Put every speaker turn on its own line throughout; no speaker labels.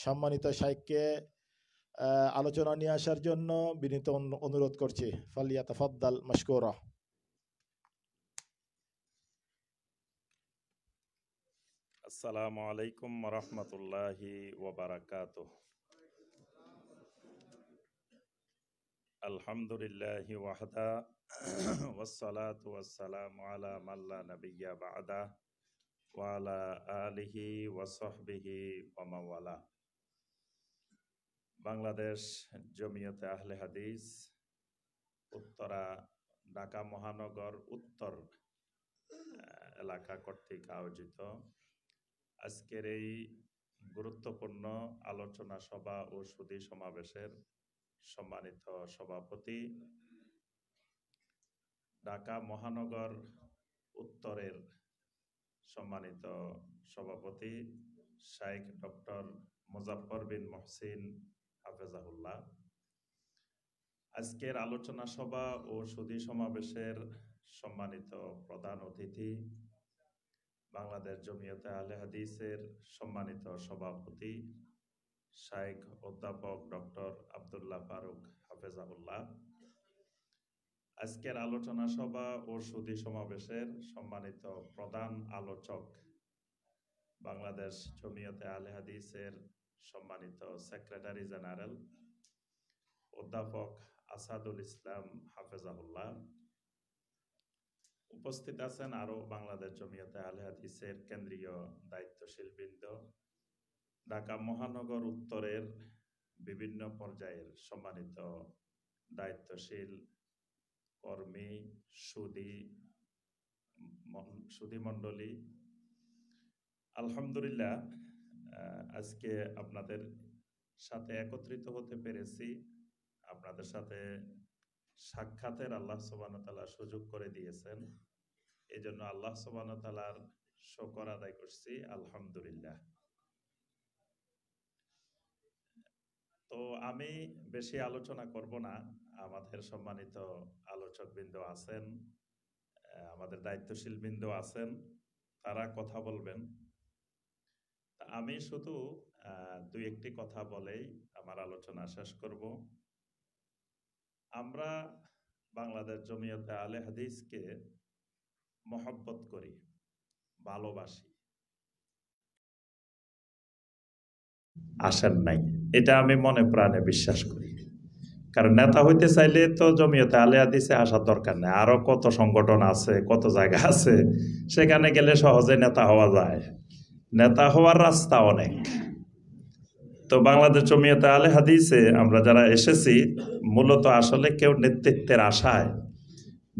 সম্মানিত শাইখকে আলোচনা নিয়ে আসার জন্য বিনীত অনুরোধ করছি। ফালিয়াতাফাদ্দাল মাশকুরা।
আসসালামু আলাইকুম ওয়া রাহমাতুল্লাহি ওয়া বারাকাতুহু। আলহামদুলিল্লাহি ওয়াহদা ওয়াসসালাতু ওয়াসসালামু আলা মান লা নাবিয়্যা বা'দা ওয়া আলা আলিহি ওয়া সাহবিহি ওয়া মাওয়ালা। বাংলাদেশ জমিয়তে আহলে হাদিস উত্তরা ঢাকা মহানগর উত্তর এলাকা কর্তৃক আয়োজিত আজকের এই গুরুত্বপূর্ণ আলোচনা সভা ও সুধী সমাবেশের সম্মানিত সভাপতি, ঢাকা মহানগর উত্তরের সম্মানিত সভাপতি শাইখ ডক্টর মুজাফফর বিন মহসিন হাফেজাহুল্লাহ, আজকের আলোচনা সভা ও সুধী সমাবেশের সম্মানিত প্রধান অতিথি, বাংলাদেশ জমিয়তে আহলে হাদিসের সম্মানিত সভাপতি শাইখ অধ্যাপক ডক্টর আব্দুল্লাহ ফারুক হাফেজাহুল্লাহ, আজকের আলোচনা সভা ও সুধী সমাবেশের সম্মানিত প্রধান আলোচক, বাংলাদেশ জমিয়তে আহলে হাদিসের সম্মানিত সেক্রেটারি জেনারেল অধ্যাপক আসাদুল ইসলাম হাফেজাহুল্লাহ, উপস্থিত আছেন আরো বাংলাদেশ জমিয়তে আহলে হাদিসের কেন্দ্রীয় দায়িত্বশীল বৃন্দ, ঢাকা মহানগর উত্তরের বিভিন্ন পর্যায়ের সম্মানিত দায়িত্বশীল কর্মী, সুধী মণ্ডলী। আলহামদুলিল্লাহ, আজকে আপনাদের সাথে একত্রিত হতে পেরেছি, আপনাদের সাথে সাক্ষাতের আল্লাহ সুবহানাহু ওয়া তাআলা সুযোগ করে দিয়েছেন। এই জন্য আল্লাহ সুবহানাহু ওয়া তাআলার শুকর আদায় করছি, আলহামদুলিল্লাহ। তো আমি বেশি আলোচনা করব না, আমাদের সম্মানিত আলোচক বৃন্দ আছেন, আমাদের দায়িত্বশীল বৃন্দ আছেন, তারা কথা বলবেন। আমি শুধু দুই একটি কথা বলেই আমার আলোচনা শেষ করব। আমরা বাংলাদেশ জমিয়তে আহলে হাদিসকে মহব্বত করি, ভালোবাসি, আসেন নাই, এটা আমি মনে প্রাণে বিশ্বাস করি। কারণ নেতা হইতে চাইলে তো জমিয়তে আহলে হাদিসে আসার দরকার নেই, আরো কত সংগঠন আছে, কত জায়গা আছে, সেখানে গেলে সহজে নেতা হওয়া যায়। নেতা হওয়ার রাস্তা অনেক। তো বাংলাদেশ জমিয়তে আহলে হাদিসে আমরা যারা এসেছি, মূলত আসলে কেউ নেতৃত্বের আশায়,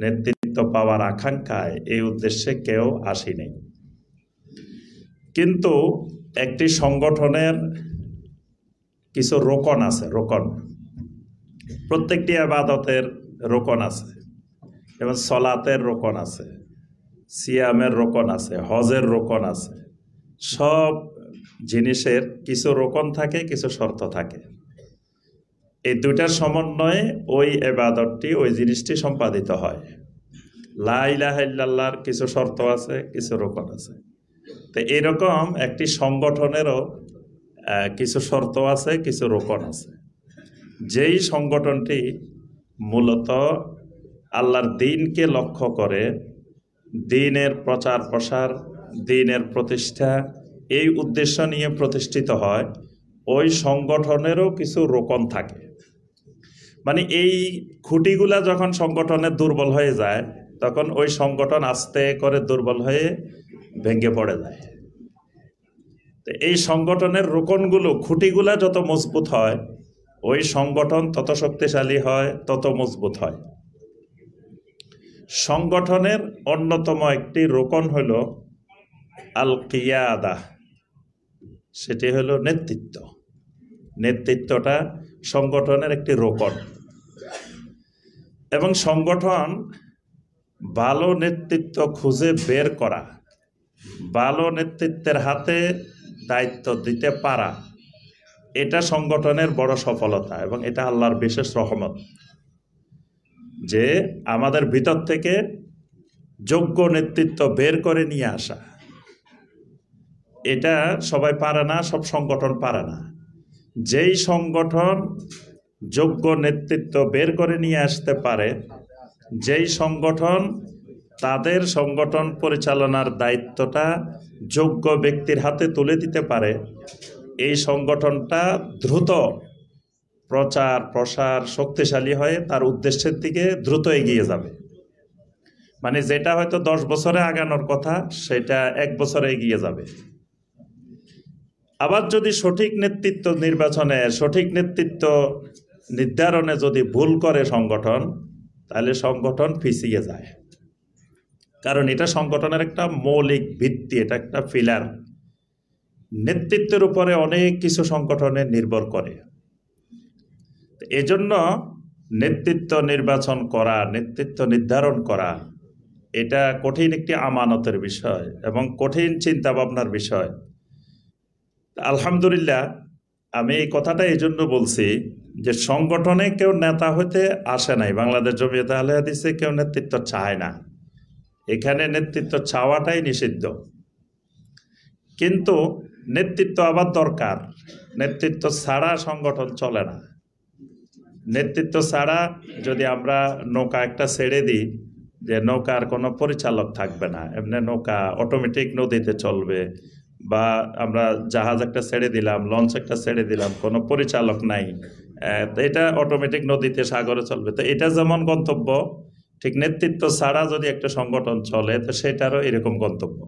নেতৃত্ব পাওয়ার আকাঙ্ক্ষায়, এই উদ্দেশ্যে কেউ আসেনি। কিন্তু একটি সংগঠনের কিছু রোকন আছে, রোকন, প্রত্যেকটি ইবাদতের রোকন আছে, যেমন সলাতের রোকন আছে, সিয়ামের রোকন আছে, হজের রোকন আছে। সব জিনিসের কিছু রোকন থাকে, কিছু শর্ত থাকে। এই দুইটার সমন্বয়ে ওই ইবাদতটি, ওই জিনিসটি সম্পাদিত হয়। লা ইলাহা ইল্লাল্লাহর কিছু শর্ত আছে, কিছু রোকন আছে। তো এরকম একটি সংগঠনেরও কিছু শর্ত আছে, কিছু রোকন আছে। যেই সংগঠনটি মূলত আল্লাহর দ্বীনকে লক্ষ্য করে, দ্বীনের প্রচার প্রসার, দ্বীনের প্রতিষ্ঠা, এই উদ্দেশ্য নিয়ে প্রতিষ্ঠিত হয়, ওই সংগঠনেরও কিছু রোকন থাকে। মানে এই খুঁটিগুলা যখন সংগঠনের দুর্বল হয়ে যায়, তখন ওই সংগঠন আস্তে করে দুর্বল হয়ে ভেঙে পড়ে যায়। তো এই সংগঠনের রোকনগুলো, খুঁটিগুলা যত মজবুত হয়, ওই সংগঠন তত শক্তিশালী হয়, তত মজবুত হয়। সংগঠনের অন্যতম একটি রোকন হল আল কিয়াদা, সেটি হলো নেতৃত্ব। নেতৃত্বটা সংগঠনের একটি রোকন। এবং সংগঠন ভালো নেতৃত্ব খুঁজে বের করা, ভালো নেতৃত্বের হাতে দায়িত্ব দিতে পারা, এটা সংগঠনের বড় সফলতা এবং এটা আল্লাহর বিশেষ রহমত, যে আমাদের ভিতর থেকে যোগ্য নেতৃত্ব বের করে নিয়ে আসা। এটা সবাই পারে না, সব সংগঠন পারে না। যেই সংগঠন যোগ্য নেতৃত্ব বের করে নিয়ে আসতে পারে, যেই সংগঠন তাদের সংগঠন পরিচালনার দায়িত্বটা যোগ্য ব্যক্তির হাতে তুলে দিতে পারে, এই সংগঠনটা দ্রুত প্রচার প্রসার শক্তিশালী হয়ে তার উদ্দেশ্যের দিকে দ্রুত এগিয়ে যাবে। মানে যেটা হয়তো 10 বছরে আগানোর কথা সেটা 1 বছরে এগিয়ে যাবে। আবার যদি সঠিক নেতৃত্ব নির্বাচনে, সঠিক নেতৃত্ব নির্ধারণে যদি ভুল করে সংগঠন, তাহলে সংগঠন পিছিয়ে যায়। কারণ এটা সংগঠনের একটা মৌলিক ভিত্তি, এটা একটা পিলার। নেতৃত্বের উপরে অনেক কিছু সংগঠনে নির্ভর করে। এজন্য নেতৃত্ব নির্বাচন করা, নেতৃত্ব নির্ধারণ করা, এটা কঠিন একটি আমানতের বিষয় এবং কঠিন চিন্তা ভাবনার বিষয়। আলহামদুলিল্লাহ, আমি এই কথাটা এই জন্য বলছি যে সংগঠনে কেউ নেতা হতে আসে নাই। বাংলাদেশ জমিয়তে আহলে হাদিসে কেউ নেতৃত্ব চায় না, এখানে নেতৃত্ব চাওয়াটাই নিষিদ্ধ। কিন্তু নেতৃত্ব আবার দরকার। নেতৃত্ব ছাড়া সংগঠন চলে না। নেতৃত্ব ছাড়া যদি আমরা নৌকা একটা ছেড়ে দিই, যে নৌকার কোনো পরিচালক থাকবে না, এমনি নৌকা অটোমেটিক নদীতে চলবে, বা আমরা জাহাজ একটা ছেড়ে দিলাম, লঞ্চ একটা ছেড়ে দিলাম, কোনো পরিচালক নাই, এটা অটোমেটিক নদীতে সাগরে চলবে। তো এটা যেমন গন্তব্য, ঠিক নেতৃত্ব ছাড়া যদি একটা সংগঠন চলে তো সেটারও এরকম গন্তব্য।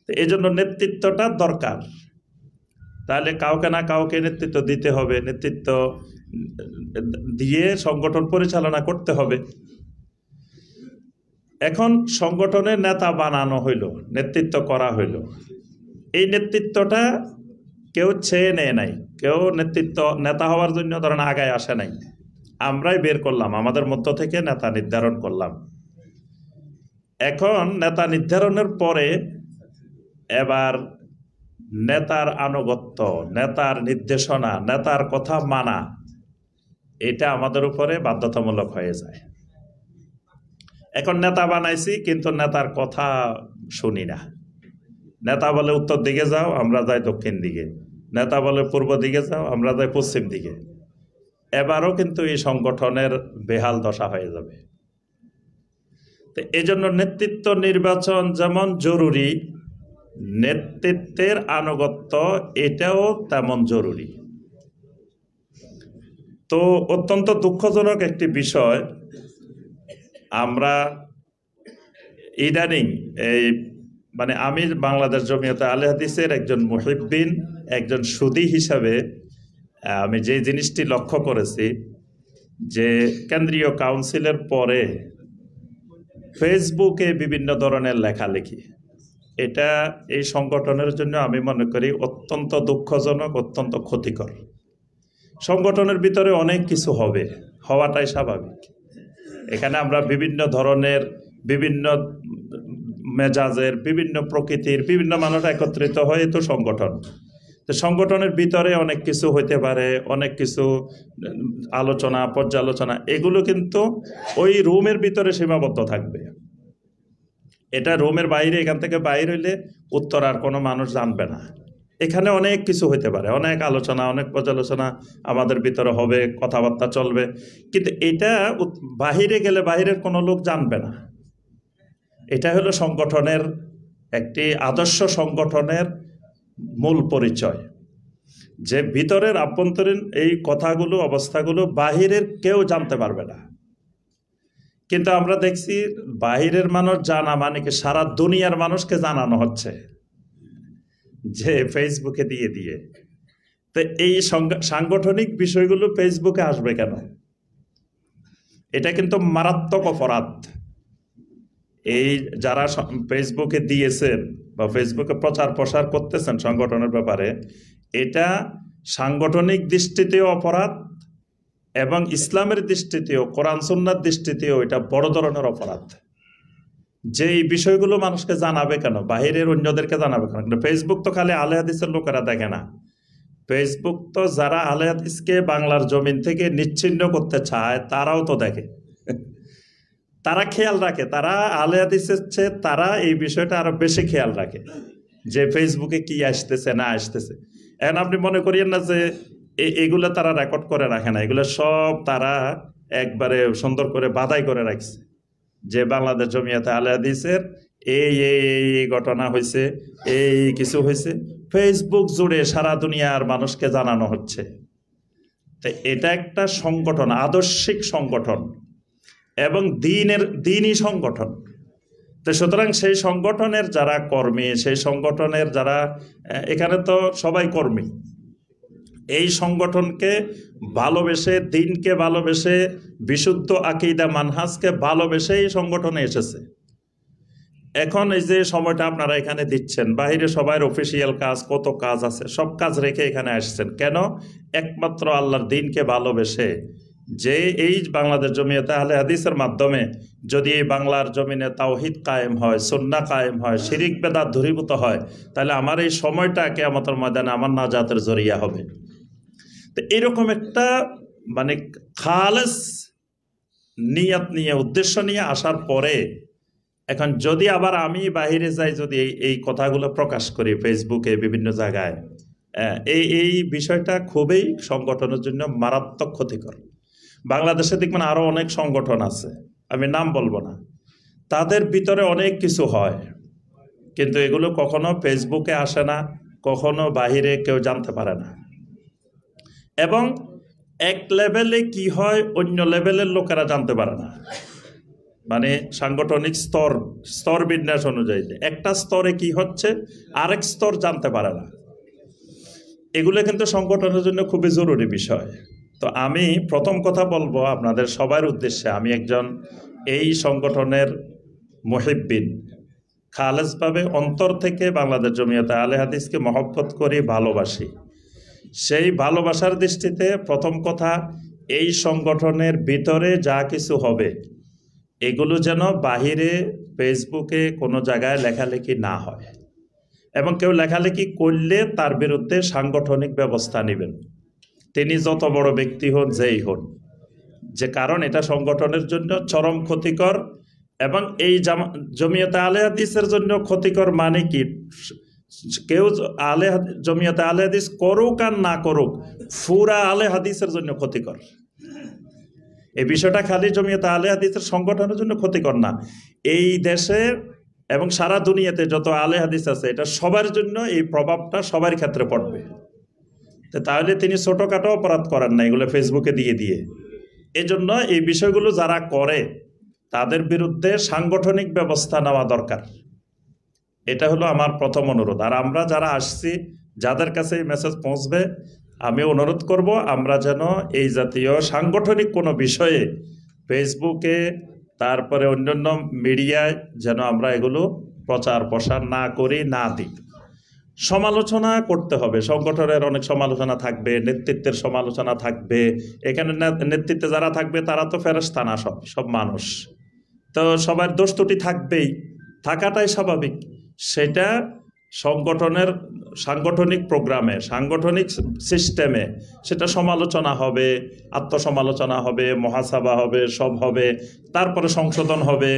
তো এই জন্য নেতৃত্বটা দরকার। তাহলে কাউকে না কাউকে নেতৃত্ব দিতে হবে, নেতৃত্ব দিয়ে সংগঠন পরিচালনা করতে হবে। এখন সংগঠনের নেতা বানানো হইল, নেতৃত্ব করা হইল, এই নেতৃত্বটা কেউ চেয়ে নেয় নাই, কেউ নেতা হওয়ার জন্য ধরেন আগায় আসে নাই, আমরাই বের করলাম, আমাদের মধ্য থেকে নেতা নির্ধারণ করলাম। এখন নেতা নির্ধারণের পরে এবার নেতার আনুগত্য, নেতার নির্দেশনা, নেতার কথা মানা, এটা আমাদের উপরে বাধ্যতামূলক হয়ে যায়। এখন নেতা বানাইছি কিন্তু নেতার কথা শুনি না। নেতা বলে উত্তর দিকে যাও, আমরা যাই দক্ষিণ দিকে। নেতা বলে পূর্ব দিকে যাও, আমরা যাই পশ্চিম দিকে। এবারও কিন্তু এই সংগঠনের বেহাল দশা হয়ে যাবে। তো এই জন্য নেতৃত্ব নির্বাচন যেমন জরুরি, নেতৃত্বের আনুগত্য এটাও তেমন জরুরি। তো অত্যন্ত দুঃখজনক একটি বিষয়, আমরা ইদানিং মানে আমি বাংলাদেশ জমিয়তে আহলে হাদিসের একজন মুহিব্বিন, একজন সুদী হিসাবে আমি যে জিনিসটি লক্ষ্য করেছি যে কেন্দ্রীয় কাউন্সিলের পরে ফেসবুকে বিভিন্ন ধরনের লেখালেখি, এটা এই সংগঠনের জন্য আমি মনে করি অত্যন্ত দুঃখজনক, অত্যন্ত ক্ষতিকর। সংগঠনের ভিতরে অনেক কিছু হবে, হওয়াটাই স্বাভাবিক। এখানে আমরা বিভিন্ন ধরনের, বিভিন্ন মেজাজের, বিভিন্ন প্রকৃতির বিভিন্ন মানুষ একত্রিত হয়ে তো সংগঠন। তো সংগঠনের ভিতরে অনেক কিছু হইতে পারে, অনেক কিছু আলোচনা, পর্যালোচনা, এগুলো কিন্তু ওই রুমের ভিতরে সীমাবদ্ধ থাকবে। এটা রুমের বাইরে, এখান থেকে বাইরে হইলে উত্তর আর কোনো মানুষ জানবে না। এখানে অনেক কিছু হইতে পারে, অনেক আলোচনা, অনেক পর্যালোচনা আমাদের ভিতরে হবে, কথাবার্তা চলবে, কিন্তু এটা বাহিরে গেলে বাহিরের কোনো লোক জানবে না। এটা হলো সংগঠনের একটি আদর্শ, সংগঠনের মূল পরিচয়, যে ভিতরের আভ্যন্তরীণ এই কথাগুলো, অবস্থাগুলো বাহিরের কেউ জানতে পারবে না। কিন্তু আমরা দেখছি বাহিরের মানুষ জানা মানে কি সারা দুনিয়ার মানুষকে জানানো হচ্ছে, যে ফেসবুকে দিয়ে দিয়ে। তো এই সাংগঠনিক বিষয়গুলো ফেসবুকে আসবে কেন? এটা কিন্তু মারাত্মক অপরাধ। এই যারা ফেসবুকে দিয়েছেন বা ফেসবুকে প্রচার প্রসার করতেছেন সংগঠনের ব্যাপারে, এটা সাংগঠনিক দৃষ্টিতেও অপরাধ এবং ইসলামের দৃষ্টিতেও, কোরআন সুন্নাহর দৃষ্টিতেও এটা বড় ধরনের অপরাধ। যে এই বিষয়গুলো মানুষকে জানাবে কেন, বাহিরের অন্যদেরকে জানাবে কেন? কিন্তু ফেসবুক তো খালি আহলে হাদিসের লোকেরা দেখে না, ফেসবুক তো যারা আহলে হাদিসকে বাংলার জমিন থেকে নিচ্ছিন্ন করতে চায় তারাও তো দেখে, তারা খেয়াল রাখে। তারা আহলে হাদিসের চেয়ে তারা এই বিষয়টা আরো বেশি খেয়াল রাখে যে ফেসবুকে কি আসতেছে না আসতেছে। এখন আপনি মনে করিয়েন না যে এগুলো তারা রেকর্ড করে রাখে না, এগুলো সব তারা একবারে সুন্দর করে বাধাই করে রাখছে যে বাংলাদেশ জমিয়তে আহলে হাদিসের এই এই এই ঘটনা হয়েছে, এই কিছু হয়েছে, ফেসবুক জুড়ে সারা দুনিয়ার মানুষকে জানানো হচ্ছে। তো এটা একটা সংগঠন, আদর্শিক সংগঠন এবং দিনই সংগঠন। তো সুতরাং সেই সংগঠনের যারা কর্মী, সেই সংগঠনের যারা, এখানে তো সবাই কর্মী, এই সংগঠনকে ভালোবেসে, দিনকে ভালোবেসে, বিশুদ্ধ আকীদা মানহাজকে ভালোবেসে এই সংগঠনে এসেছে। এখন এই যে সময়টা আপনারা এখানে দিচ্ছেন, বাহিরে সবার অফিসিয়াল কাজ, কত কাজ আছে, সব কাজ রেখে এখানে আসছেন কেন? একমাত্র আল্লাহর দিনকে ভালোবেসে, যে এই বাংলাদেশ জমিয়তে আহলে হাদিসের মাধ্যমে যদি এই বাংলার জমিনে তাওহীদ কায়েম হয়, সুন্নাহ কায়েম হয়, শিরিক বেদাত দূরীভূত হয়, তাহলে আমার এই সময়টা কিয়ামতের ময়দানে আমার নাজাতের জরিয়া হবে। তো এরকম একটা মানে খালেস নিয়ত নিয়ে, উদ্দেশ্য নিয়ে আসার পরে এখন যদি আবার আমি বাহিরে যাই, যদি এই কথাগুলো প্রকাশ করি ফেসবুকে, বিভিন্ন জায়গায়, এই বিষয়টা খুবই সংগঠনের জন্য মারাত্মক ক্ষতিকর। বাংলাদেশে দেখবেন আরো অনেক সংগঠন আছে, আমি নাম বলবো না, তাদের ভিতরে অনেক কিছু হয়, কিন্তু এগুলো কখনো ফেসবুকে আসে না, কখনো বাহিরে কেউ জানতে পারে না। এবং এক লেভেলে কি হয়, অন্য লেভেলের লোকেরা জানতে পারে না। মানে সাংগঠনিক স্তর বিন্যাস অনুযায়ী একটা স্তরে কি হচ্ছে, আরেক স্তর জানতে পারে না। এগুলো কিন্তু সংগঠনের জন্য খুবই জরুরি বিষয়। তো আমি প্রথম কথা বলবো আপনাদের সবার উদ্দেশ্যে, আমি একজন এই সংগঠনের মুহিব্বিন, খালেসভাবে অন্তর থেকে বাংলাদেশ জমিয়তে আহলে হাদিসকে মহব্বত করি, ভালোবাসি। সেই ভালোবাসার দৃষ্টিতে প্রথম কথা, এই সংগঠনের ভিতরে যা কিছু হবে এগুলো যেন বাহিরে ফেসবুকে কোনো জায়গায় লেখালেখি না হয়, এবং কেউ লেখালেখি করলে তার বিরুদ্ধে সাংগঠনিক ব্যবস্থা নেবেন, তিনি যত বড় ব্যক্তি হন, যেই হন, যে কারণ এটা সংগঠনের জন্য চরম ক্ষতিকর। এবং এই জমিয়তে আহলে হাদিসের জন্য ক্ষতিকর মানে কি, কেউ জমিয়তে আহলে হাদিস করুক আর না করুক, পুরা আহলে হাদিসের জন্য ক্ষতিকর। এই বিষয়টা খালি জমিয়তে আহলে হাদিসের সংগঠনের জন্য ক্ষতিকর না, এই দেশে এবং সারা দুনিয়াতে যত আহলে হাদিস আছে, এটা সবার জন্য এই প্রভাবটা সবার ক্ষেত্রে পড়বে। তাহলে তিনি ছোটখাটো অপরাধ করেন না এগুলো ফেসবুকে দিয়ে। এজন্য এই বিষয়গুলো যারা করে তাদের বিরুদ্ধে সাংগঠনিক ব্যবস্থা নেওয়া দরকার। এটা হলো আমার প্রথম অনুরোধ। আর আমরা যারা আসছি, যাদের কাছে এই মেসেজ পৌঁছবে, আমি অনুরোধ করব আমরা যেন এই জাতীয় সাংগঠনিক কোনো বিষয়ে ফেসবুকে, তারপরে অন্যান্য মিডিয়ায় যেন আমরা এগুলো প্রচার প্রসার না করি, না দিই। সমালোচনা করতে হবে, সংগঠনের অনেক সমালোচনা থাকবে, নেতৃত্বের সমালোচনা থাকবে। এখানে নেতৃত্বে যারা থাকবে তারা তো ফেরেশতা না, সব মানুষ, তো সবার দোষ ত্রুটি থাকবেই, থাকাটাই স্বাভাবিক। সেটা সংগঠনের সাংগঠনিক প্রোগ্রামে, সাংগঠনিক সিস্টেমে সেটা সমালোচনা হবে, আত্মসমালোচনা হবে, মহাসাবা হবে, সব হবে, তারপরে সংশোধন হবে,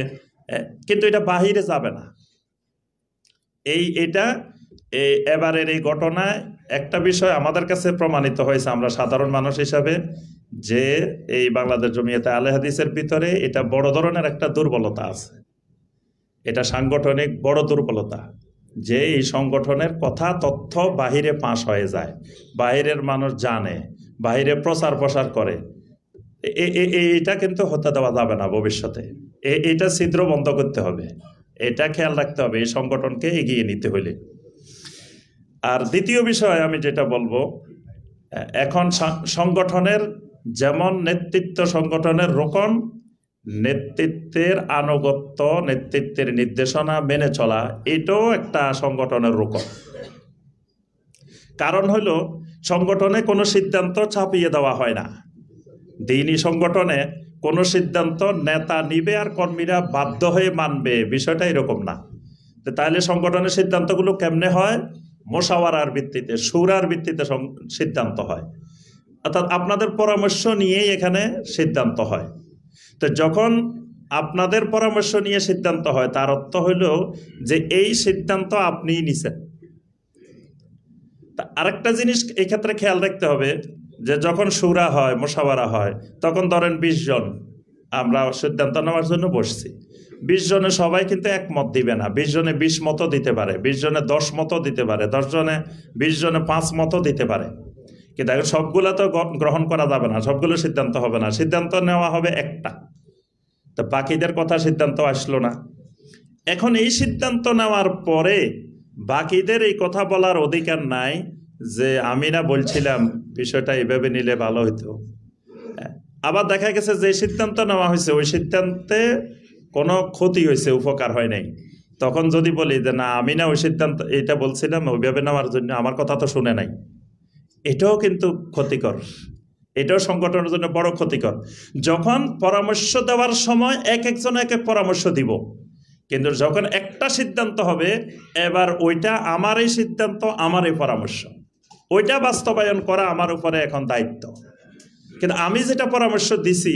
কিন্তু এটা বাহিরে যাবে না। এটা এবারের এই ঘটনায় একটা বিষয় আমাদের কাছে প্রমাণিত হয়েছে, আমরা সাধারণ মানুষ হিসাবে, যে এই বাংলাদেশ জমিয়তে আহলে হাদিসের ভিতরে এটা বড় ধরনের একটা দুর্বলতা আছে। এটা সাংগঠনিক বড় দুর্বলতা, যে এই সংগঠনের কথা তথ্য বাহিরে ফাঁস হয়ে যায়, বাহিরের মানুষ জানে, বাহিরে প্রচার প্রসার করে। এটা কিন্তু হতে দেওয়া যাবে না ভবিষ্যতে। এটা ছিদ্র বন্ধ করতে হবে, এটা খেয়াল রাখতে হবে এই সংগঠনকে এগিয়ে নিতে হলে। আর দ্বিতীয় বিষয় আমি যেটা বলবো, এখন সংগঠনের যেমন নেতৃত্ব সংগঠনের রোকন, নেতৃত্বের আনুগত্য, নেতৃত্বের নির্দেশনা মেনে চলা, এটাও একটা সংগঠনের রোকন। কারণ হলো সংগঠনে কোনো সিদ্ধান্ত চাপিয়ে দেওয়া হয় না। দিনই সংগঠনে কোনো সিদ্ধান্ত নেতা নিবে আর কর্মীরা বাধ্য হয়ে মানবে, বিষয়টা এরকম না। তাহলে সংগঠনের সিদ্ধান্তগুলো কেমনে হয়? মোশাওয়ারার ভিত্তিতে, শুরার ভিত্তিতে সিদ্ধান্ত হয়, অর্থাৎ আপনাদের পরামর্শ নিয়েই এখানে সিদ্ধান্ত হয়। তো যখন আপনাদের পরামর্শ নিয়ে সিদ্ধান্ত হয়, তার অর্থ হইল যে এই সিদ্ধান্ত আপনিই নিছেন। তা আরেকটা জিনিস এই ক্ষেত্রে খেয়াল রাখতে হবে, যে যখন শুরা হয়, মুশাওয়ারা হয়, তখন ধরেন 20 জন আমরা সিদ্ধান্ত নেওয়ার জন্য বসছি। 20 জনে সবাই কিন্তু একমত দিবে না। 20 জনে 20 মতো দিতে পারে, 20 জনে 10 মতো দিতে পারে, 10 জনে 20 জনে 5 মতো দিতে পারে। কিন্তু এখন সবগুলো তো গ্রহণ করা যাবে না, সবগুলো সিদ্ধান্ত হবে না। সিদ্ধান্ত নেওয়া হবে একটা, তো বাকিদের কথা সিদ্ধান্ত আসলো না। এখন এই সিদ্ধান্ত নেওয়ার পরে বাকিদের এই কথা বলার অধিকার নাই যে আমি না বলছিলাম বিষয়টা এভাবে নিলে ভালো হতো। আবার দেখা গেছে যে সিদ্ধান্ত নেওয়া হয়েছে ওই সিদ্ধান্তে কোনো ক্ষতি হয়েছে, উপকার হয় নাই, তখন যদি বলি যে না আমি না ওই সিদ্ধান্ত এইটা বলছিলাম ওইভাবে নেওয়ার জন্য, আমার কথা তো শুনে নাই, এটাও কিন্তু ক্ষতিকর, এটাও সংগঠনের জন্য বড় ক্ষতিকর। যখন পরামর্শ দেওয়ার সময় এক একজন এক এক পরামর্শ দিব, কিন্তু যখন একটা সিদ্ধান্ত হবে এবার ওইটা আমার এই সিদ্ধান্ত, আমার এই পরামর্শ, ওইটা বাস্তবায়ন করা আমার উপরে এখন দায়িত্ব। কিন্তু আমি যেটা পরামর্শ দিছি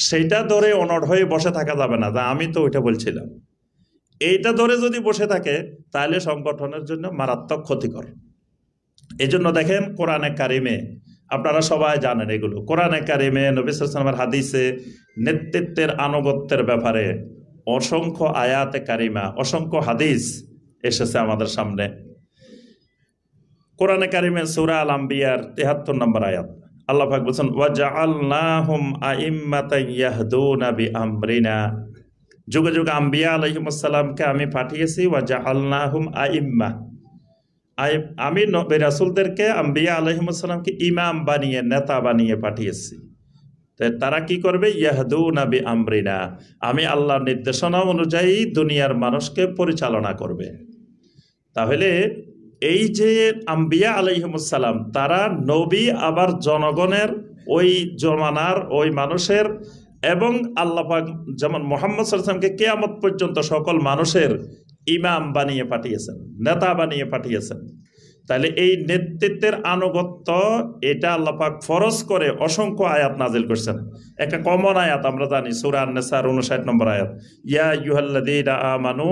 সেইটা ধরে অনড় হয়ে বসে থাকা যাবে না, আমি তো ওইটা বলছিলাম। এইটা ধরে যদি বসে থাকে তাহলে সংগঠনের জন্য মারাত্মক ক্ষতিকর। এই জন্য দেখেন কোরআনে কারিমে, আপনারা সবাই জানেন এগুলো, কোরআনে কারিমে নবী সাল্লাল্লাহু আলাইহি ওয়াসাল্লামের হাদিসে নেতৃত্বের আনুগত্যের ব্যাপারে অসংখ্য আয়াতে কারিমা, অসংখ্য হাদিস এসেছে আমাদের সামনে। কোরআনে কারিমে সূরা আল আম্বিয়ার 73 নম্বর আয়াত, আল্লাহ পাক বলেন ওয়াজআলনাহুম আইম্মাতান ইয়াহদুনা বিআমরিনা, যুগে যুগে আম্বিয়া আলাইহিমুস সালামকে আমি পাঠিয়েছি, ওয়াজআলনাহুম আইম্মা, আমি নবী রাসূলদেরকে আম্বিয়া আলাইহিমুস সালামকে ইমাম বানিয়ে, নেতা বানিয়ে পাঠিয়েছি। তারা কি করবে? ইয়াহদুনা বিআমরিনা, আমি আল্লাহর নির্দেশনা অনুযায়ী দুনিয়ার মানুষকে পরিচালনা করবে। তাহলে এই যে আম্বিয়া আলাইহিমুস সালাম, তারা নবী, আবার জনগণের, ওই জমানার ওই মানুষের, এবং আল্লাহ পাক যেমন মুহাম্মদ সাল্লাল্লাহু আলাইহি ওয়াসাল্লামকে কিয়ামত পর্যন্ত সকল মানুষের ইমাম বানিয়ে পাঠিয়েছেন, নেতা বানিয়ে পাঠিয়েছেন। তাহলে এই নেতৃত্বের আনুগত্য এটা আল্লাহ পাক ফরজ করে অসংখ্য আয়াত নাজিল করছেন। একটা কমন আয়াত আমরা জানি, সূরা আন-নিসার 59 নম্বর আয়াত, ইয়া আইয়ুহাল্লাযীনা আমানু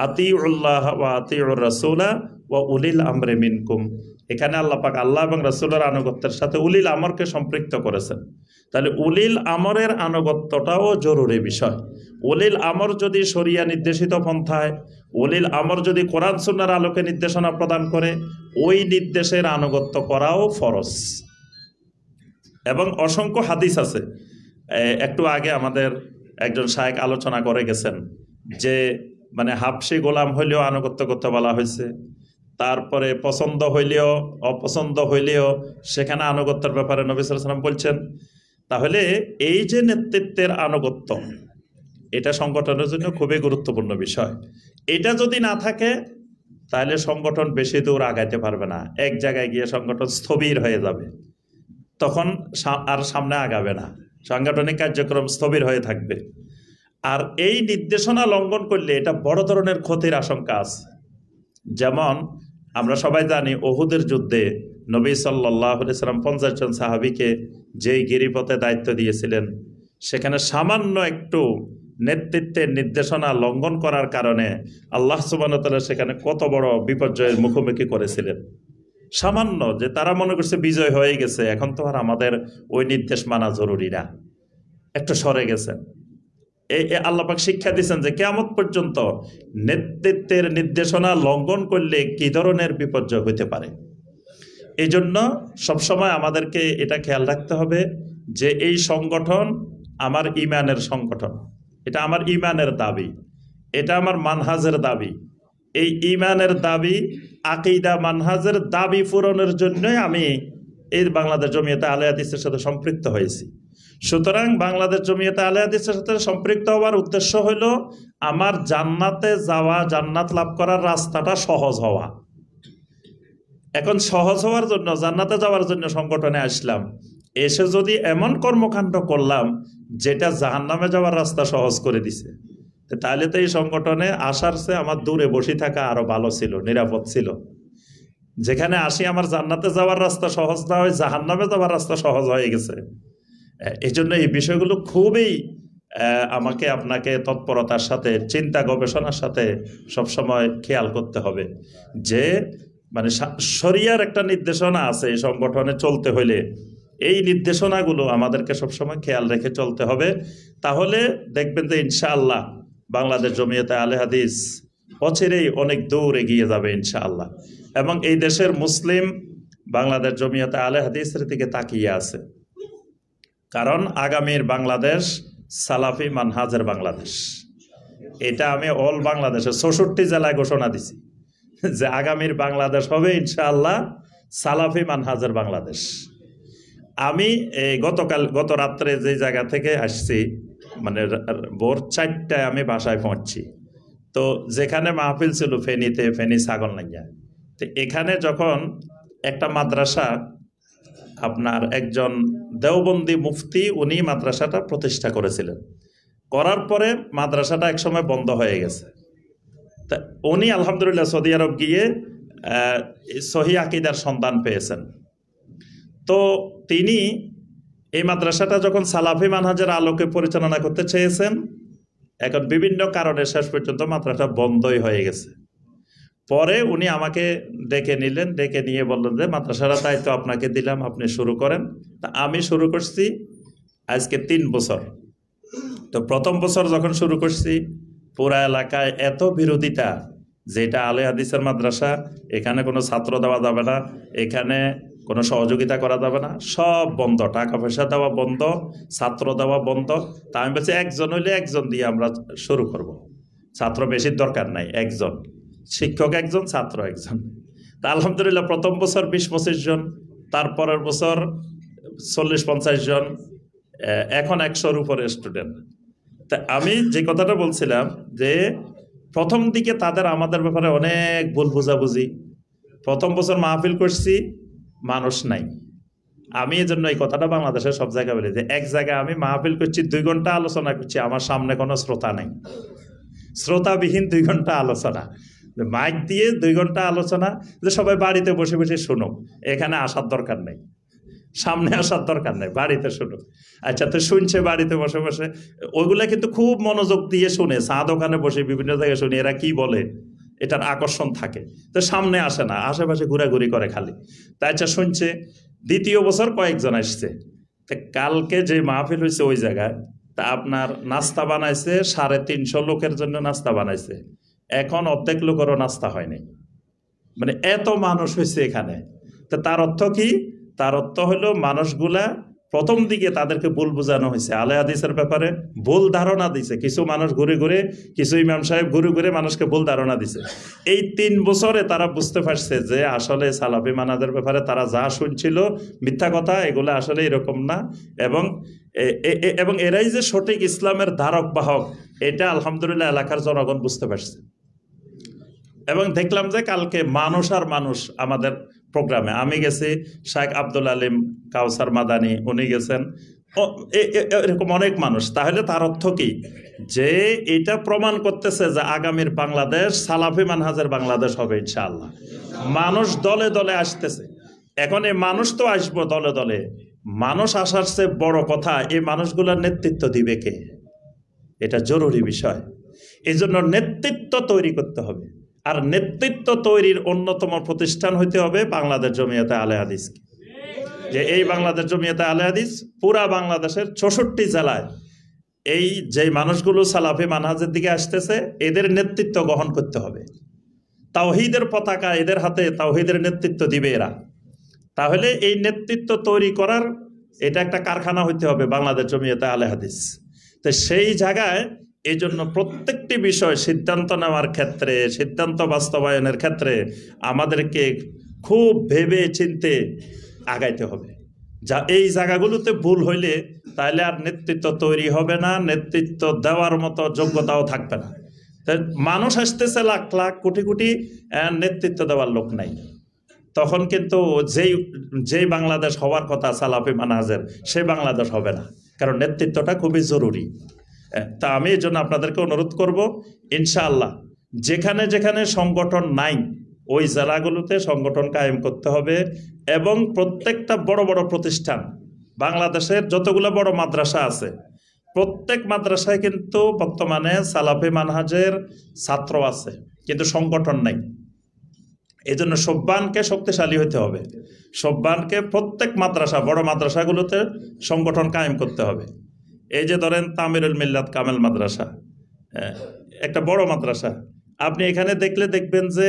আতিউল্লাহ ওয়া আতিউর রাসূলা ওয়া উলিল আমরি মিনকুম। এখানে আল্লাহ পাক আল্লাহ এবং রাসূলের আনুগত্যের সাথে উলিল আমরকে সম্পৃক্ত করেছেন। তাহলে উলিল আমরের আনুগত্যটাও জরুরি বিষয়। উলিল আমর যদি শরিয়া নির্দেশিত পন্থায়, উলিল আমর যদি কোরআন সুন্নাহর আলোকে নির্দেশনা প্রদান করে, ওই নির্দেশের আনুগত্য করাও ফরজ। এবং অসংখ্য হাদিস আছে। একটু আগে আমাদের একজন শায়েখ আলোচনা করে গেছেন যে মানে হাবশি গোলাম হইলেও আনুগত্য করতে বলা হয়েছে, তারপরে পছন্দ হইলেও অপছন্দ হইলেও সেখানে আনুগত্যের ব্যাপারে নবী সাল্লাল্লাহু আলাইহি ওয়াসাল্লাম বলছেন। তাহলে এই যে নেতৃত্বের আনুগত্য, এটা সংগঠনের জন্য খুবই গুরুত্বপূর্ণ বিষয়। এটা যদি না থাকে তাহলে সংগঠন বেশি দূর আগাইতে পারবে না, এক জায়গায় গিয়ে সংগঠন স্থবির হয়ে যাবে, তখন আর সামনে আগাবে না, সাংগঠনিক কার্যক্রম স্থবির হয়ে থাকবে। আর এই নির্দেশনা লঙ্ঘন করলে এটা বড় ধরনের ক্ষতির আশঙ্কা আছে। যেমন আমরা সবাই জানি উহুদের যুদ্ধে নবী সাল্লাল্লাহু আলাইহি ওয়াসাল্লাম 50 জন সাহাবীকে যেই গিরিপথে দায়িত্ব দিয়েছিলেন, সেখানে সামান্য একটু নেতৃত্বের নির্দেশনা লঙ্ঘন করার কারণে আল্লাহ সুবহানাহু ওয়া তাআলা সেখানে কত বড় বিপর্যয়ের মুখোমুখি করেছিলেন। সামান্য যে তারা মনে করছে বিজয় হয়ে গেছে, এখন তো আর আমাদের ওই নির্দেশ মানা জরুরি না, একটু সরে গেছেন। এই আল্লাহ পাক শিক্ষা দিয়েছেন যে কিয়ামত পর্যন্ত নেতৃত্বের নির্দেশনা লঙ্ঘন করলে কি ধরনের বিপর্যয় হতে পারে। এই জন্য সবসময় আমাদেরকে এটা খেয়াল রাখতে হবে যে এই সংগঠন আমার ইমানের সংগঠন, এটা আমার ইমানের দাবি, এটা আমার মানহাজের দাবি। এই ইমানের দাবি, আকীদা, মানহাজের দাবি পূরণের জন্যই আমি এই বাংলাদেশ জমিয়তে আহলে হাদিসের সাথে সম্পৃক্ত হয়েছি। সুতরাং বাংলাদেশ জমিয়তে আহলে হাদিসের সাথে সম্পৃক্ত হওয়ার উদ্দেশ্য হলো আমার জান্নাতে যাওয়া, জান্নাত লাভ করার রাস্তাটা সহজ হওয়া। এখন সহজ হওয়ার জন্য, জান্নাতে যাওয়ার জন্য সংগঠনে আসলাম, এসে যদি এমন কর্মকাণ্ড করলাম যেটা জাহান্নামে যাওয়ার রাস্তা সহজ করে দিছে, তাহলে তো এই সংগঠনে আসার চেয়ে আমার দূরে বসে থাকা আরো ভালো ছিল, নিরাপদ ছিল। যেখানে আসি আমার জান্নাতে যাওয়ার রাস্তা সহজ না হয় জাহান্নামে যাওয়ার রাস্তা সহজ হয়ে গেছে। এই জন্য এই বিষয়গুলো খুবই আমাকে আপনাকে তৎপরতার সাথে, চিন্তা গবেষণার সাথে সবসময় খেয়াল করতে হবে যে মানে শরিয়ার একটা নির্দেশনা আছে এই সংগঠনে চলতে হইলে, এই নির্দেশনাগুলো আমাদেরকে সবসময় খেয়াল রেখে চলতে হবে। তাহলে দেখবেন যে ইনশাআল্লাহ বাংলাদেশ জমিয়তে আহলে হাদিস অচিরেই অনেক দূর এগিয়ে যাবে ইনশাআল্লাহ। এবং এই দেশের মুসলিম বাংলাদেশ জমিয়তে আহলে হাদিসের দিকে তাকিয়ে আছে, কারণ আগামীর বাংলাদেশ সালাফি মানহাজের বাংলাদেশ। এটা আমি অল বাংলাদেশের 64 জেলায় ঘোষণা দিছি যে আগামীর বাংলাদেশ হবে ইনশাআল্লাহ সালাফি মানহাজের বাংলাদেশ। আমি গত রাত্রে যে জায়গা থেকে আসছি, মানে ভোর 4টায় আমি বাসায় পৌঁছছি, তো যেখানে মাহফিল ছিল ফেনীতে, ফেনী ছাগলনাইয়া, তো এখানে যখন একটা মাদ্রাসা, আপনার একজন দেওবন্দি মুফতি উনি মাদ্রাসাটা প্রতিষ্ঠা করেছিলেন, করার পরে মাদ্রাসাটা একসময় বন্ধ হয়ে গেছে। তা উনি আলহামদুলিল্লাহ সৌদি আরব গিয়ে সহি আকিদার সন্ধান পেয়েছেন। তো তিনি এই মাদ্রাসাটা যখন সালাফি মানহাজের আলোকে পরিচালনা করতে চেয়েছেন, এখন বিভিন্ন কারণে শেষ পর্যন্ত মাদ্রাসা বন্ধই হয়ে গেছে। পরে উনি আমাকে ডেকে নিলেন, ডেকে নিয়ে বললেন যে মাদ্রাসাটা দায়িত্ব আপনাকে দিলাম, আপনি শুরু করেন। তা আমি শুরু করছি আজকে 3 বছর। তো প্রথম বছর যখন শুরু করছি, পুরা এলাকায় এত বিরোধিতা যে এটা আলে হাদিসের মাদ্রাসা, এখানে কোনো ছাত্র দেওয়া যাবে না, এখানে কোনো সহযোগিতা করা যাবে না, সব বন্ধ, টাকা পয়সা দেওয়া বন্ধ, ছাত্র দেওয়া বন্ধ। তা আমি বলছি একজন হইলে একজন দিয়ে আমরা শুরু করব, ছাত্র বেশির দরকার নাই, একজন শিক্ষক একজন, ছাত্র একজন। তা আলহামদুলিল্লাহ প্রথম বছর 20-25 জন, তারপরের বছর 40-50 জন, এখন 100-র উপরে স্টুডেন্ট। তা আমি যে কথাটা বলছিলাম যে প্রথম দিকে তাদের আমাদের ব্যাপারে অনেক ভুল বোঝাবুঝি। প্রথম বছর মাহফিল করছি, মানুষ নাই। আমি এই জন্য এই কথাটা বাংলাদেশের সব জায়গায় বলি যে এক জায়গায় আমি মাহফিল করছি, 2 ঘন্টা আলোচনা করছি, আমার সামনে কোনো শ্রোতা নাই, শ্রোতাবিহীন 2 ঘন্টা আলোচনা, মাইক দিয়ে 2 ঘন্টা আলোচনা, যে সবাই বাড়িতে বসে বসে শুনুক, এখানে আসার দরকার নেই, সামনে আসার দরকার নেই, বাড়িতে শুনুক। আচ্ছা, তো শুনছে বাড়িতে বসে বসে, ওইগুলা কিন্তু খুব মনোযোগ দিয়ে শুনে, চা দোকানে বসে বিভিন্ন জায়গায় শুনে এরা কি বলে, এটার আকর্ষণ থাকে। তো সামনে আসে না, আশেপাশে ঘোরাঘুরি করে খালি। তাই আচ্ছা শুনছে। দ্বিতীয় বছর কয়েকজন আসছে। তা কালকে যে মাহফিল হয়েছে ওই জায়গায়, তা আপনার নাস্তা বানাইছে 350 লোকের জন্য নাস্তা বানাইছে, এখন অর্ধেক লোকেরও নাস্তা হয়নি, মানে এত মানুষ হয়েছে এখানে। তো তার অর্থ কি? তার অর্থ হলো মানুষগুলা প্রথম দিকে তাদেরকে ভুল বোঝানো হয়েছে, আলে হাদিসের ব্যাপারে ভুল ধারণা দিছে। কিছু মানুষ ঘুরে ঘুরে, কিছু ইমাম সাহেব ঘুরে ঘুরে মানুষকে ভুল ধারণা দিছে। এই 3 বছরে তারা বুঝতে পারছে যে আসলে সালাফি মানহাজের ব্যাপারে তারা যা শুনছিল মিথ্যা কথা, এগুলো আসলে এরকম না। এবং এরাই যে সঠিক ইসলামের ধারক বাহক, এটা আলহামদুলিল্লাহ এলাকার জনগণ বুঝতে পারছে। এবং দেখলাম যে কালকে মানুষ আর মানুষ আমাদের প্রোগ্রামে, আমি গেছি, শাইখ আব্দুল আলিম কাউসার মাদানী উনি গেছেন, এরকম অনেক মানুষ। তাহলে তার অর্থ কি? যে এটা প্রমাণ করতেছে যে আগামীর বাংলাদেশ সালাফি মানহাজের বাংলাদেশ হবে ইনশাআল্লাহ। মানুষ দলে দলে আসতেছে। এখন এই মানুষ তো আসবো দলে দলে, মানুষ আসার চেয়ে বড় কথা এই মানুষগুলোর নেতৃত্ব দিবে কে, এটা জরুরি বিষয়। এই জন্য নেতৃত্ব তৈরি করতে হবে। আর নেতৃত্ব তৈরির অন্যতম প্রতিষ্ঠান হইতে হবে বাংলাদেশ জমিয়তে আহলে হাদিস। যে এই বাংলাদেশ জমিয়তে আহলে হাদিস পুরা বাংলাদেশের 64 জেলায় এই যে মানুষগুলো সালাফি মানহাজের দিকে আসতেছে, এদের নেতৃত্ব গ্রহণ করতে হবে। তাওহীদের পতাকা এদের হাতে, তাওহীদের নেতৃত্ব দিবে এরা। তাহলে এই নেতৃত্ব তৈরি করার এটা একটা কারখানা হইতে হবে বাংলাদেশ জমিয়তে আহলে হাদিস। তো সেই জায়গায় এই জন্য প্রত্যেকটি বিষয় সিদ্ধান্ত নেওয়ার ক্ষেত্রে, সিদ্ধান্ত বাস্তবায়নের ক্ষেত্রে আমাদেরকে খুব ভেবে চিন্তে আগাইতে হবে। যা এই জায়গাগুলোতে ভুল হইলে তাহলে আর নেতৃত্ব তৈরি হবে না, নেতৃত্ব দেওয়ার মতো যোগ্যতাও থাকবে না। মানুষ আসতেছে লাখ লাখ কোটি কোটি, নেতৃত্ব দেওয়ার লোক নাই। তখন কিন্তু যেই বাংলাদেশ হওয়ার কথা সালাফি মানহাজের, সেই বাংলাদেশ হবে না, কারণ নেতৃত্বটা খুবই জরুরি। তা আমি এই জন্য আপনাদেরকে অনুরোধ করব, ইনশাআল্লাহ যেখানে যেখানে সংগঠন নাই ওই জেলাগুলোতে সংগঠন কায়েম করতে হবে। এবং প্রত্যেকটা বড় বড় প্রতিষ্ঠান, বাংলাদেশের যতগুলো বড় মাদ্রাসা আছে, প্রত্যেক মাদ্রাসায় কিন্তু বর্তমানে সালাফি মানহাজের ছাত্র আছে, কিন্তু সংগঠন নাই। এই জন্য সব্বানকে শক্তিশালী হতে হবে, সব্বানকে প্রত্যেক মাদ্রাসা, বড় মাদ্রাসাগুলোতে সংগঠন কায়েম করতে হবে। এই যে ধরেন তামিরুল মিল্লাত কামেল মাদ্রাসা, একটা বড় মাদ্রাসা, আপনি এখানে দেখলে দেখবেন যে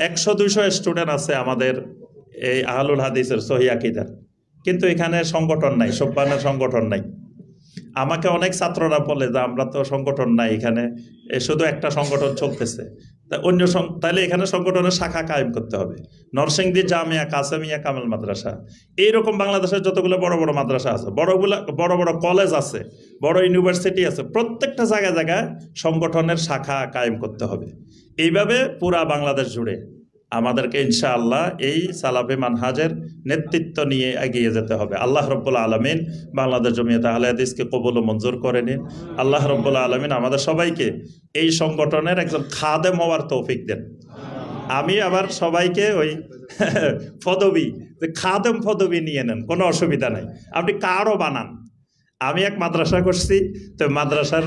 100-200 স্টুডেন্ট আছে আমাদের এই আহলুল হাদিসের সহিহ আকীদার, কিন্তু এখানে সংগঠন নাই, সব্বানের সংগঠন নাই। আমাকে অনেক ছাত্ররা বলে যে আমরা তো সংগঠন নাই এখানে, শুধু একটা সংগঠন চলতেছে। তাহলে এখানে সংগঠনের শাখা কায়েম করতে হবে। নরসিংদী জামিয়া কাসেমিয়া কামেল মাদ্রাসা, এইরকম বাংলাদেশের যতগুলো বড় বড় মাদ্রাসা আছে, বড় বড় কলেজ আছে, বড় ইউনিভার্সিটি আছে, প্রত্যেকটা জায়গায় জায়গায় সংগঠনের শাখা কায়েম করতে হবে। এইভাবে পুরা বাংলাদেশ জুড়ে আমাদেরকে ইনশাআল্লাহ এই সালাফি মানহাজের নেতৃত্ব নিয়ে এগিয়ে যেতে হবে। আল্লাহ রাব্বুল আলামিন বাংলাদেশ জমিয়তে আহলে হাদিসকে কবুল ও মঞ্জুর করে নিন। আল্লাহ রাব্বুল আলামিন আমাদের সবাইকে এই সংগঠনের একজন খাদেম হওয়ার তৌফিক দেন। আমি আবার সবাইকে ওই পদবি, খাদেম পদবি নিয়ে নেন, কোনো অসুবিধা নাই, আপনি কারও বানান। আমি এক মাদ্রাসা করছি, তো মাদ্রাসার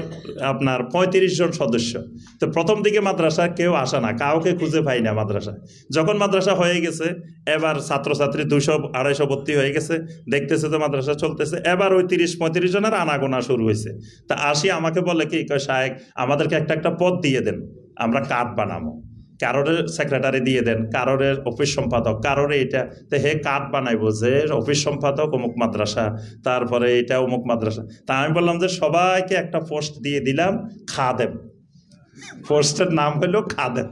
আপনার 35 জন সদস্য। তো প্রথম দিকে মাদ্রাসা কেউ আসে না, কাউকে খুঁজে পাই না মাদ্রাসা। যখন মাদ্রাসা হয়ে গেছে, এবার ছাত্রছাত্রী 200-250 ভর্তি হয়ে গেছে, দেখতেছে তো মাদ্রাসা চলতেছে, এবার ওই 30-35 জনের আনাগোনা শুরু হয়েছে। তা আসি আমাকে বলে কি, শায়েখ আমাদেরকে একটা পদ দিয়ে দেন, আমরা কার্ড বানাবো। কারোর সেক্রেটারি দিয়ে দেন, কারোর অফিস সম্পাদক, কারোর এটা। তো হে কার্ড বানাইবো যে অফিস সম্পাদক অমুক মাদ্রাসা, তারপরে এটা অমুক মাদ্রাসা। তা আমি বললাম যে সবাইকে একটা পোস্ট দিয়ে দিলাম, খাদেম। পোস্টের নাম হলো খাদেম,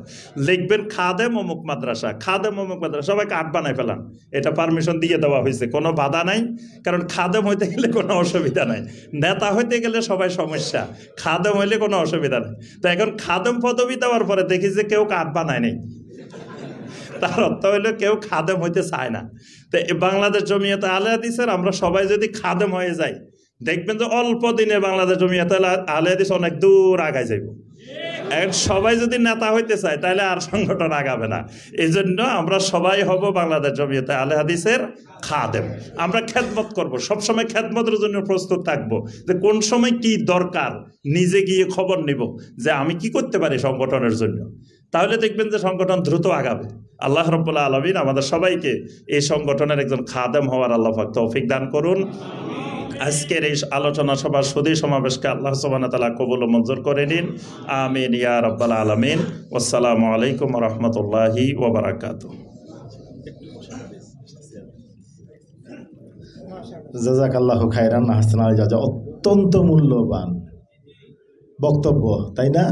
লিখবেন খাদেম অমুক মাদ্রাসা, খাদেম অমুক মাদ্রাসা, সবাই কার্ড বানাই ফেলাম। এটা পারমিশন দিয়ে দেওয়া হয়েছে, কোনো বাধা নাই, কারণ খাদেম হইতে গেলে কোনো অসুবিধা নাই। নেতা হইতে গেলে সবাই সমস্যা, খাদেম হইলে কোনো অসুবিধা নেই। তো এখন খাদেম পদবি দেওয়ার পরে দেখি যে কেউ কার্ড বানায় নেই, তার অর্থ হইলো কেউ খাদেম হইতে চায় না। তো বাংলাদেশ জমিয়তে আহলে হাদিসের আমরা সবাই যদি খাদেম হয়ে যাই, দেখবেন যে অল্প দিনে বাংলাদেশ জমিয়তে আহলে হাদিস অনেক দূর আগায় যাইব। এখন সবাই যদি নেতা হইতে চায় তাহলে আর সংগঠন আগাবে না। এই জন্য আমরা সবাই হব বাংলাদেশ জমিয়তে আহলে হাদিসের খাদেম। আমরা খেদমত করব, সবসময় খেদমতের জন্য প্রস্তুত থাকবো, যে কোন সময় কি দরকার নিজে গিয়ে খবর নিব যে আমি কি করতে পারি সংগঠনের জন্য। তাহলে দেখবেন যে সংগঠন দ্রুত আগাবে। আল্লাহ রাব্বুল আলামিন আমাদের সবাইকে এই সংগঠনের একজন খাদেম হওয়ার আল্লাহ পাক তৌফিক দান করুন। আজকের এই আলোচনা সভার সুধী সমাবেশকে আল্লাহ সুবহানাহু ওয়া তাআলা কবুল ও মঞ্জুর করে নিন। আমিন ইয়া রাব্বাল আলামিন। আসসালামু আলাইকুম ওয়া রাহমাতুল্লাহি ওয়া বারাকাতুহু।
জাযাকাল্লাহু খায়রান, আহসানাল জাযা। অত্যন্ত মূল্যবান বক্তব্য, তাই না?